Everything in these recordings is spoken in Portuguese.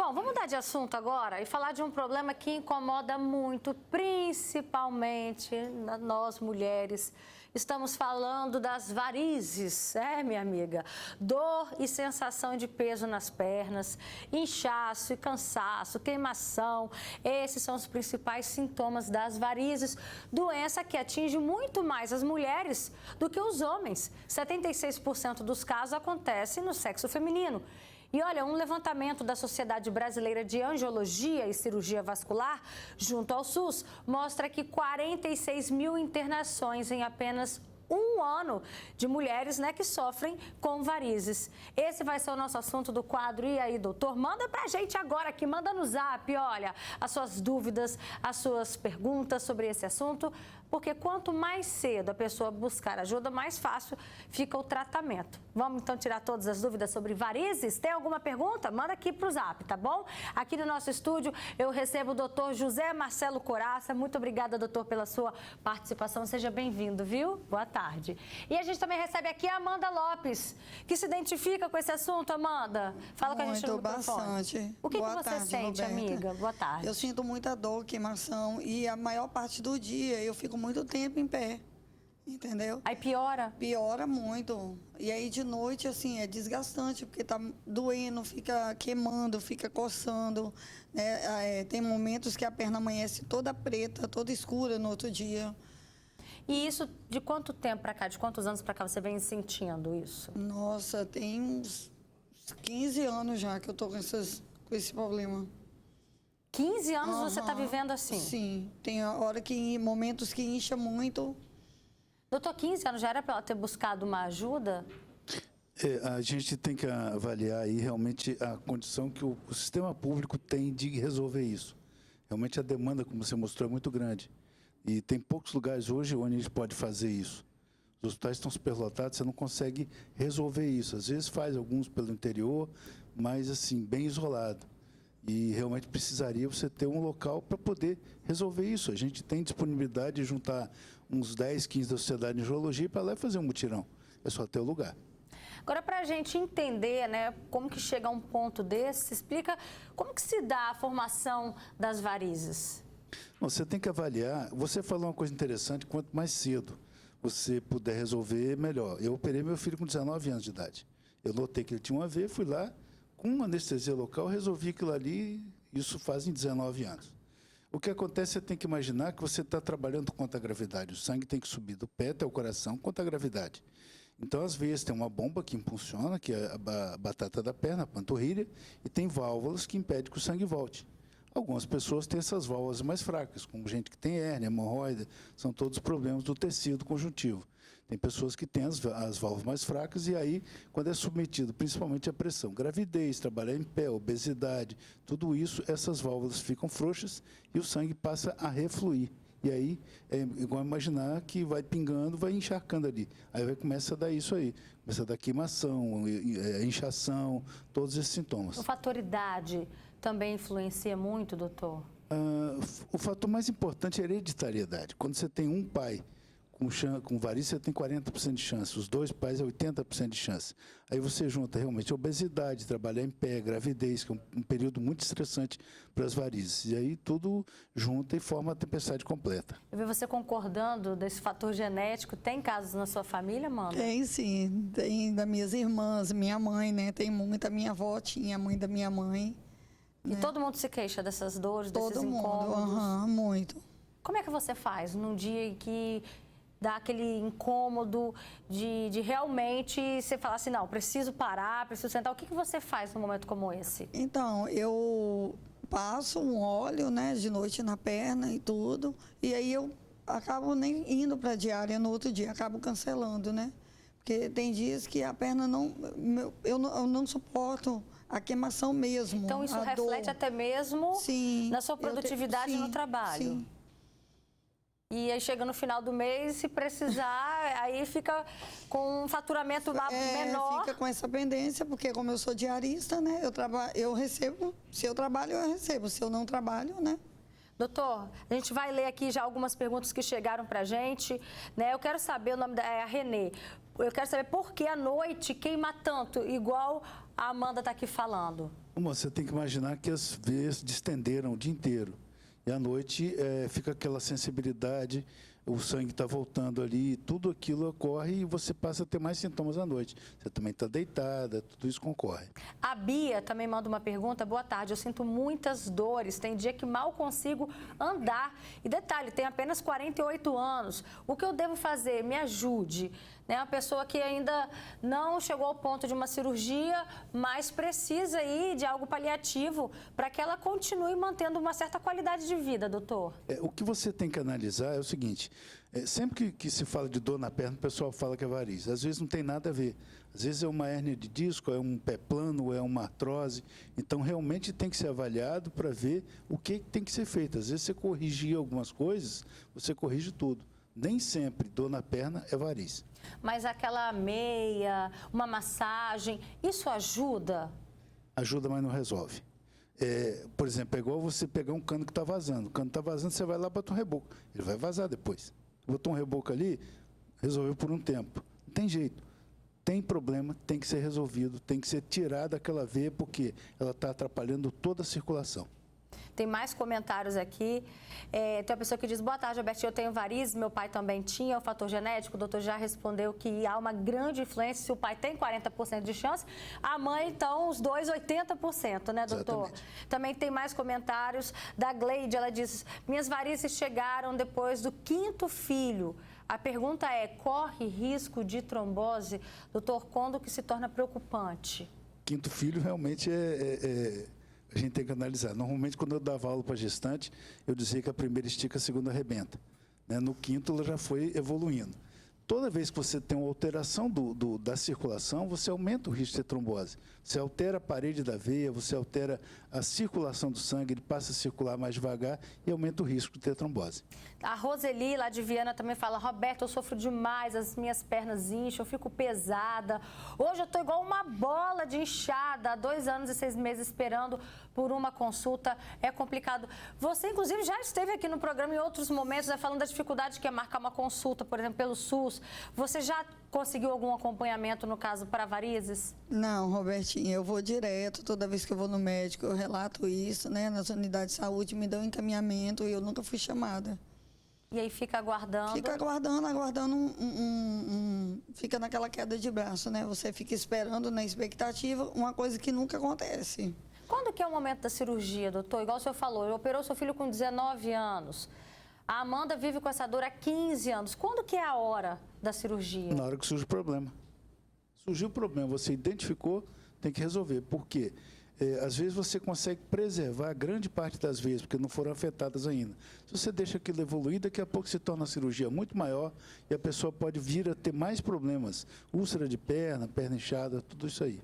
Bom, vamos mudar de assunto agora e falar de um problema que incomoda muito, principalmente nós mulheres. Estamos falando das varizes, minha amiga? Dor e sensação de peso nas pernas, inchaço e cansaço, queimação. Esses são os principais sintomas das varizes, doença que atinge muito mais as mulheres do que os homens. 76% dos casos acontecem no sexo feminino. E olha, um levantamento da Sociedade Brasileira de Angiologia e Cirurgia Vascular, junto ao SUS, mostra que 46 mil internações em apenas um ano de mulheres, que sofrem com varizes. Esse vai ser o nosso assunto do quadro. E aí, doutor? Manda pra gente agora aqui, manda no zap, olha, as suas dúvidas, as suas perguntas sobre esse assunto, porque quanto mais cedo a pessoa buscar ajuda, mais fácil fica o tratamento. Vamos então tirar todas as dúvidas sobre varizes? Tem alguma pergunta? Manda aqui pro zap, tá bom? Aqui no nosso estúdio eu recebo o doutor José Marcelo Coraça. Muito obrigada, doutor, pela sua participação. Seja bem-vindo, viu? Boa tarde. E a gente também recebe aqui a Amanda Lopes, que se identifica com esse assunto. Amanda, fala com a gente no microfone. Bastante. O que você sente, Roberta. amiga? Boa tarde. Eu sinto muita dor, queimação, e a maior parte do dia eu fico muito tempo em pé, entendeu? Aí piora? Piora muito. E aí de noite, assim, é desgastante, porque tá doendo, fica queimando, fica coçando, né? Tem momentos que a perna amanhece toda preta, toda escura no outro dia. E isso de quanto tempo pra cá, de quantos anos pra cá você vem sentindo isso? Nossa, tem uns 15 anos já que eu tô com esse problema. 15 anos você tá vivendo assim? Sim, tem hora momentos que incha muito. Doutor, 15 anos já era para ela ter buscado uma ajuda? A gente tem que avaliar aí realmente a condição que o sistema público tem de resolver isso. Realmente a demanda, como você mostrou, é muito grande. E tem poucos lugares hoje onde a gente pode fazer isso. Os hospitais estão superlotados, você não consegue resolver isso. Às vezes faz alguns pelo interior, mas assim, bem isolado. E realmente precisaria você ter um local para poder resolver isso. A gente tem disponibilidade de juntar uns 10, 15 da Sociedade de Angiologia para lá e fazer um mutirão. É só ter o lugar. Agora, para a gente entender, como que chega a um ponto desse, explica como que se dá a formação das varizes. Você tem que avaliar. Você falou uma coisa interessante, quanto mais cedo você puder resolver, melhor. Eu operei meu filho com 19 anos de idade. Eu notei que ele tinha um AV, fui lá, com uma anestesia local, resolvi aquilo ali, isso fazem 19 anos. O que acontece, você tem que imaginar que você está trabalhando contra a gravidade. O sangue tem que subir do pé até o coração contra a gravidade. Então, às vezes, tem uma bomba que impulsiona, que é a batata da perna, a panturrilha, e tem válvulas que impedem que o sangue volte. Algumas pessoas têm essas válvulas mais fracas, como gente que tem hérnia, hemorroida, são todos problemas do tecido conjuntivo. Tem pessoas que têm as válvulas mais fracas e aí, quando é submetido principalmente à pressão, gravidez, trabalhar em pé, obesidade, tudo isso, essas válvulas ficam frouxas e o sangue passa a refluir. E aí, é igual imaginar que vai pingando, vai encharcando ali. Aí vai começar a dar isso aí. Começa a dar queimação, inchação, todos esses sintomas. O fator idade também influencia muito, doutor? O fator mais importante é a hereditariedade. Quando você tem um pai com varizes, você tem 40% de chance. Os dois pais é 80% de chance. Aí você junta realmente a obesidade, trabalhar em pé, gravidez, que é um período muito estressante para as varizes. E aí tudo junta e forma a tempestade completa. Eu vi você concordando desse fator genético. Tem casos na sua família, Amanda? Tem sim, tem das minhas irmãs, minha mãe, tem muita, minha avó tinha, a mãe da minha mãe. E todo mundo se queixa dessas dores, desses Todo mundo, incômodos? muito. Como é que você faz num dia em que dá aquele incômodo de realmente você falar assim, não, preciso parar, preciso sentar. O que você faz num momento como esse? Então, eu passo um óleo, de noite na perna e tudo, e aí eu acabo nem indo para a diária no outro dia, acabo cancelando, Porque tem dias que a perna eu não suporto a queimação mesmo. Então isso reflete dor. Até mesmo Sim, na sua produtividade no trabalho? Sim. E aí chega no final do mês, se precisar, aí fica com um faturamento menor. Fica com essa pendência, porque como eu sou diarista, eu recebo, se eu trabalho, eu recebo, se eu não trabalho, Doutor, a gente vai ler aqui já algumas perguntas que chegaram pra gente, Eu quero saber, o nome é a Renê. Eu quero saber por que à noite queima tanto, igual a Amanda está aqui falando? Você tem que imaginar que as veias distenderam o dia inteiro. E à noite fica aquela sensibilidade, o sangue está voltando ali, tudo aquilo ocorre e você passa a ter mais sintomas à noite. Você também está deitada, tudo isso concorre. A Bia também manda uma pergunta. Boa tarde, eu sinto muitas dores, tem dia que mal consigo andar. E detalhe, tenho apenas 48 anos. O que eu devo fazer? Me ajude. Uma pessoa que ainda não chegou ao ponto de uma cirurgia, mas precisa aí de algo paliativo para que ela continue mantendo uma certa qualidade de vida, doutor. O que você tem que analisar é o seguinte, sempre que se fala de dor na perna, o pessoal fala que é varizes. Às vezes não tem nada a ver. Às vezes é uma hérnia de disco, é um pé plano, é uma artrose. Então, realmente tem que ser avaliado para ver o que tem que ser feito. Às vezes você corrigir algumas coisas, você corrige tudo. Nem sempre dor na perna é variz. Mas aquela meia, uma massagem, isso ajuda? Ajuda, mas não resolve. Por exemplo, é igual você pegar um cano que está vazando. O cano está vazando, você vai lá e bota um reboco. Ele vai vazar depois. Botou um reboco ali, resolveu por um tempo. Não tem jeito. Tem problema, tem que ser resolvido, tem que ser tirada aquela veia, porque ela está atrapalhando toda a circulação. Tem mais comentários aqui. Tem uma pessoa que diz, boa tarde, Alberto, eu tenho varizes, meu pai também tinha, o fator genético, o doutor já respondeu que há uma grande influência, se o pai tem 40% de chance, a mãe, então, os dois, 80%, né, doutor? Exatamente. Também tem mais comentários da Gleide, ela diz, minhas varizes chegaram depois do 5º filho. A pergunta é, corre risco de trombose? Doutor, quando que se torna preocupante? 5º filho realmente a gente tem que analisar. Normalmente, quando eu dava aula para gestante, eu dizia que a primeira estica, a segunda arrebenta. No 5º, ela já foi evoluindo. Toda vez que você tem uma alteração da circulação, você aumenta o risco de ter trombose. Você altera a parede da veia, você altera a circulação do sangue, ele passa a circular mais devagar e aumenta o risco de ter trombose. A Roseli, lá de Viana, também fala, Roberto, eu sofro demais, as minhas pernas incham, eu fico pesada. Hoje eu estou igual uma bola de inchada, há 2 anos e 6 meses esperando por uma consulta, é complicado. Você, inclusive, já esteve aqui no programa em outros momentos, falando da dificuldade que é marcar uma consulta, por exemplo, pelo SUS. Você já conseguiu algum acompanhamento, no caso, para varizes? Não, Robertinho, eu vou direto, toda vez que eu vou no médico, eu relato isso, nas unidades de saúde, me dão encaminhamento e eu nunca fui chamada. E aí fica aguardando? Fica aguardando fica naquela queda de braço, né? Você fica esperando na expectativa, uma coisa que nunca acontece. Quando que é o momento da cirurgia, doutor? Igual o senhor falou, ele operou seu filho com 19 anos. A Amanda vive com essa dor há 15 anos. Quando que é a hora da cirurgia? Na hora que surge o problema. Surgiu o problema, você identificou, tem que resolver. Por quê? Às vezes você consegue preservar grande parte das veias, porque não foram afetadas ainda. Se você deixa aquilo evoluir, daqui a pouco se torna uma cirurgia muito maior e a pessoa pode vir a ter mais problemas. Úlcera de perna, perna inchada, tudo isso aí.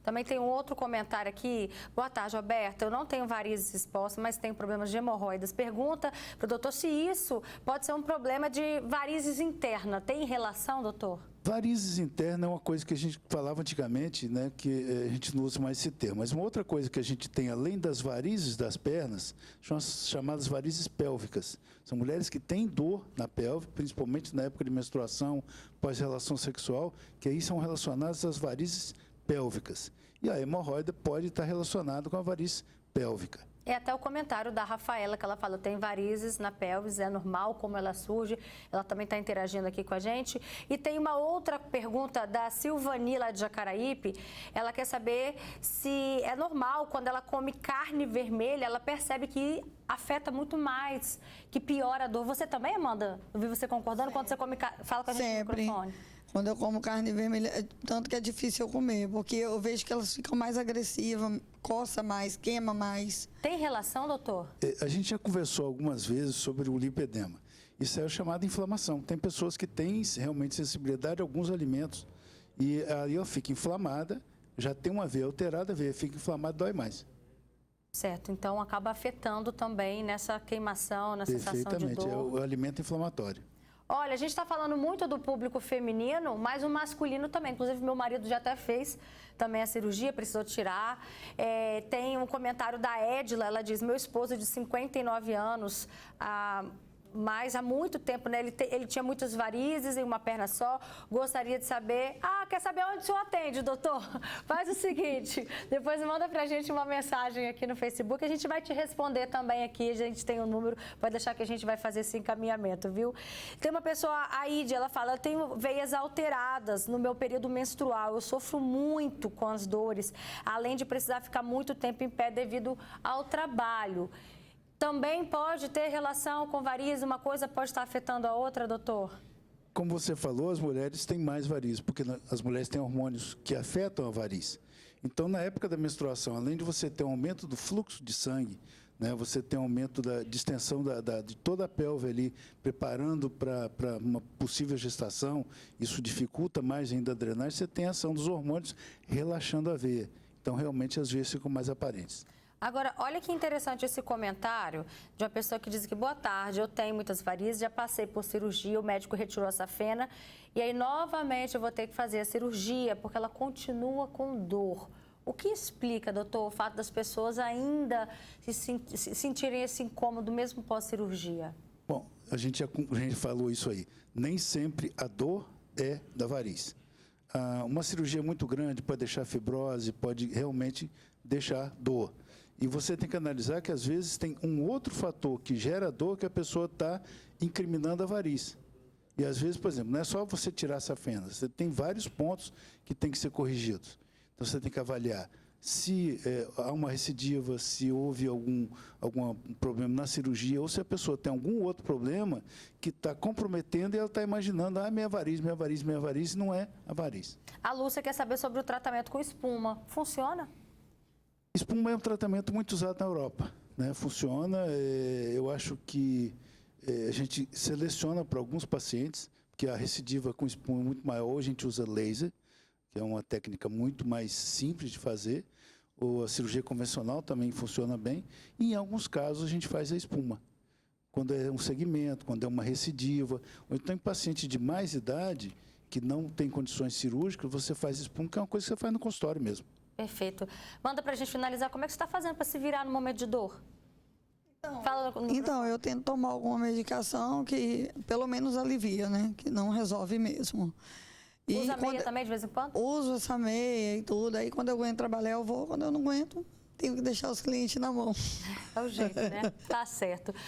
Também tem um outro comentário aqui. Boa tarde, Roberta. Eu não tenho varizes expostas, mas tenho problemas de hemorroidas. Pergunta para o doutor se isso pode ser um problema de varizes interna. Tem relação, doutor? Varizes internas é uma coisa que a gente falava antigamente, que a gente não usa mais esse termo. Mas uma outra coisa que a gente tem, além das varizes das pernas, são as chamadas varizes pélvicas. São mulheres que têm dor na pelve, principalmente na época de menstruação, pós-relação sexual, que aí são relacionadas às varizes pélvicas. E a hemorroida pode estar relacionada com a variz pélvica. É até o comentário da Rafaela, que ela fala, tem varizes na pelvis, é normal como ela surge. Ela também está interagindo aqui com a gente. E tem uma outra pergunta da Silvani, lá de Jacaraípe. Ela quer saber se é normal, quando ela come carne vermelha, ela percebe que afeta muito mais, que piora a dor. Você também, Amanda? Eu vi você concordando quando você come carne. Fala com a gente no microfone. Quando eu como carne vermelha, tanto que é difícil eu comer, porque eu vejo que elas ficam mais agressivas, coça mais, queima mais. Tem relação, doutor? A gente já conversou algumas vezes sobre o lipedema. Isso é o chamado inflamação. Tem pessoas que têm realmente sensibilidade a alguns alimentos e aí ela fica inflamada, já tem uma veia alterada, a veia fica inflamada, dói mais. Certo, então acaba afetando também nessa queimação, na sensação de dor. Perfeitamente, é o alimento inflamatório. Olha, a gente está falando muito do público feminino, mas o masculino também. Inclusive, meu marido já até fez também a cirurgia, precisou tirar. Tem um comentário da Edila, ela diz, meu esposo de 59 anos, mas há muito tempo, né? Ele tinha muitas varizes em uma perna só. Gostaria de saber... quer saber onde o senhor atende, doutor? Faz o seguinte, depois manda pra gente uma mensagem aqui no Facebook, a gente vai te responder também aqui, a gente tem um número, pode deixar que a gente vai fazer esse encaminhamento, viu? Tem uma pessoa, a Ide, ela fala, eu tenho veias alteradas no meu período menstrual, eu sofro muito com as dores, além de precisar ficar muito tempo em pé devido ao trabalho. Também pode ter relação com varizes, uma coisa pode estar afetando a outra, doutor? Como você falou, as mulheres têm mais varizes, porque as mulheres têm hormônios que afetam a variz. Então, na época da menstruação, além de você ter um aumento do fluxo de sangue, né, você tem um aumento da distensão de toda a pelve ali, preparando para uma possível gestação, isso dificulta mais ainda a drenagem, você tem a ação dos hormônios relaxando a veia. Então, realmente, as veias ficam mais aparentes. Agora, olha que interessante esse comentário de uma pessoa que diz que, boa tarde, eu tenho muitas varizes, já passei por cirurgia, o médico retirou a safena e aí novamente eu vou ter que fazer a cirurgia porque ela continua com dor. O que explica, doutor, o fato das pessoas ainda sentirem esse incômodo mesmo pós-cirurgia? Bom, a gente falou isso aí. Nem sempre a dor é da variz. Uma cirurgia muito grande pode deixar fibrose, pode realmente deixar dor. E você tem que analisar que, às vezes, tem um outro fator que gera dor que a pessoa está incriminando a variz. E, às vezes, por exemplo, não é só você tirar essa fenda, você tem vários pontos que tem que ser corrigidos. Então, você tem que avaliar se há uma recidiva, se houve algum problema na cirurgia, ou se a pessoa tem algum outro problema que está comprometendo e ela está imaginando, minha variz, não é a variz. A Lúcia quer saber sobre o tratamento com espuma. Funciona? Espuma é um tratamento muito usado na Europa, né? Funciona, eu acho que a gente seleciona para alguns pacientes, porque a recidiva com espuma é muito maior, hoje a gente usa laser, que é uma técnica muito mais simples de fazer, ou a cirurgia convencional também funciona bem, e em alguns casos a gente faz a espuma, quando é um segmento, quando é uma recidiva, ou então em paciente de mais idade, que não tem condições cirúrgicas, você faz espuma, que é uma coisa que você faz no consultório mesmo. Perfeito. Manda pra gente finalizar, como é que você está fazendo para se virar no momento de dor? Então, eu tento tomar alguma medicação que pelo menos alivia, né? Que não resolve mesmo. E usa meia também de vez em quando? Uso essa meia e tudo. Aí quando eu aguento trabalhar, eu vou. Quando eu não aguento, tenho que deixar os clientes na mão. É o jeito, né? Tá certo.